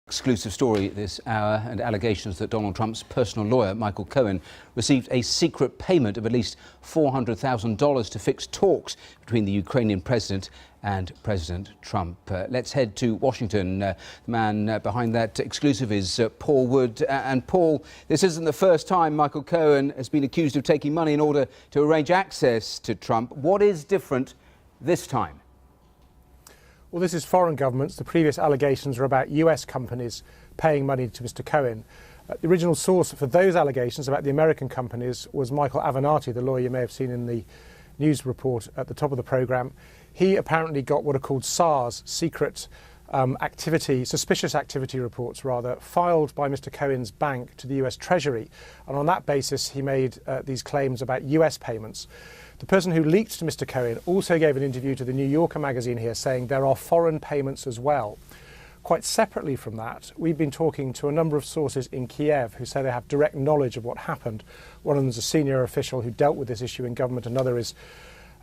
Exclusive story this hour, and allegations that Donald Trump's personal lawyer, Michael Cohen, received a secret payment of at least $400,000 to fix talks between the Ukrainian president and President Trump. Let's head to Washington. The man behind that exclusive is Paul Wood. And Paul, this isn't the first time Michael Cohen has been accused of taking money in order to arrange access to Trump. What is different this time? Well, this is foreign governments. The previous allegations were about US companies paying money to Mr. Cohen. The original source for those allegations about the American companies was Michael Avenatti, the lawyer you may have seen in the news report at the top of the programme. He apparently got what are called SARS, secret suspicious activity reports rather, filed by Mr. Cohen's bank to the US Treasury. And on that basis, he made these claims about US payments. The person who leaked to Mr. Cohen also gave an interview to the New Yorker magazine here saying there are foreign payments as well. Quite separately from that, we've been talking to a number of sources in Kiev who say they have direct knowledge of what happened. One of them is a senior official who dealt with this issue in government. Another is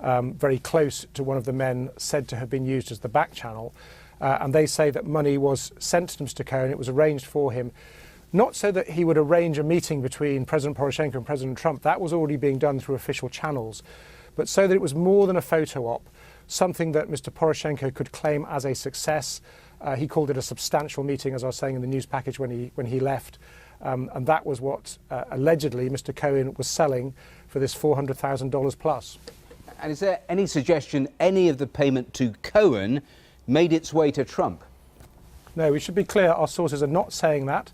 very close to one of the men said to have been used as the back channel. And they say that money was sent to Mr. Cohen. It was arranged for him, not so that he would arrange a meeting between President Poroshenko and President Trump. That was already being done through official channels, but so that it was more than a photo op, something that Mr. Poroshenko could claim as a success. He called it a substantial meeting, as I was saying in the news package when he left. And that was what allegedly Mr. Cohen was selling for this $400,000 plus. And is there any suggestion any of the payment to Cohen made its way to Trump? No, we should be clear, our sources are not saying that.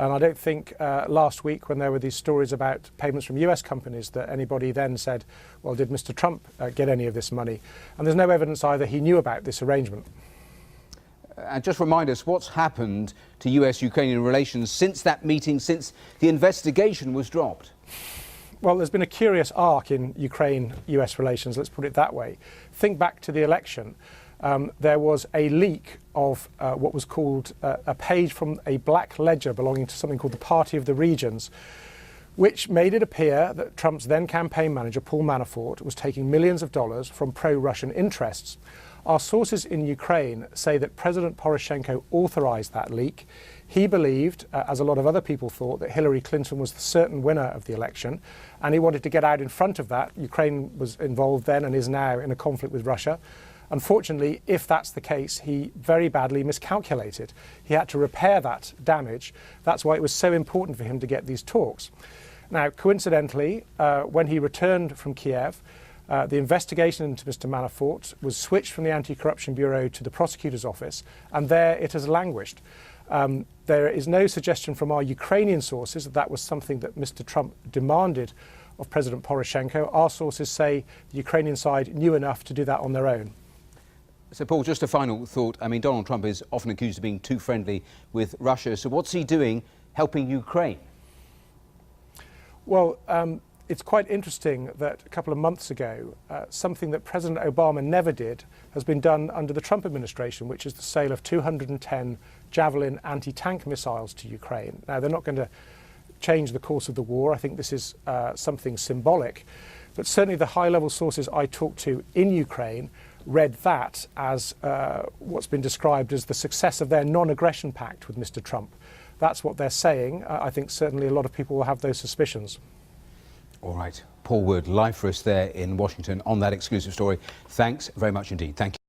And I don't think last week when there were these stories about payments from US companies that anybody then said, well, did Mr. Trump get any of this money? And there's no evidence either he knew about this arrangement. And just remind us what's happened to US-Ukrainian relations since that meeting, since the investigation was dropped. Well, there's been a curious arc in Ukraine-US relations, let's put it that way. Think back to the election. There was a leak of what was called a page from a black ledger belonging to something called the Party of the Regions, which made it appear that Trump's then campaign manager, Paul Manafort, was taking millions of dollars from pro-Russian interests. Our sources in Ukraine say that President Poroshenko authorized that leak. He believed, as a lot of other people thought, that Hillary Clinton was the certain winner of the election, and he wanted to get out in front of that. Ukraine was involved then and is now in a conflict with Russia. Unfortunately, if that's the case, he very badly miscalculated. He had to repair that damage. That's why it was so important for him to get these talks. Now, coincidentally, when he returned from Kiev, the investigation into Mr. Manafort was switched from the Anti-Corruption Bureau to the prosecutor's office, and there it has languished. There is no suggestion from our Ukrainian sources that that was something that Mr. Trump demanded of President Poroshenko. Our sources say the Ukrainian side knew enough to do that on their own. So, Paul, just a final thought. I mean, Donald Trump is often accused of being too friendly with Russia. So what's he doing helping Ukraine? Well, it's quite interesting that a couple of months ago, something that President Obama never did has been done under the Trump administration, which is the sale of 210 Javelin anti-tank missiles to Ukraine. Now, they're not going to change the course of the war. I think this is something symbolic. But certainly the high-level sources I talked to in Ukraine read that as what's been described as the success of their non-aggression pact with Mr. Trump. That's what they're saying. I think certainly a lot of people will have those suspicions. All right. Paul Wood, live for us there in Washington on that exclusive story. Thanks very much indeed. Thank you.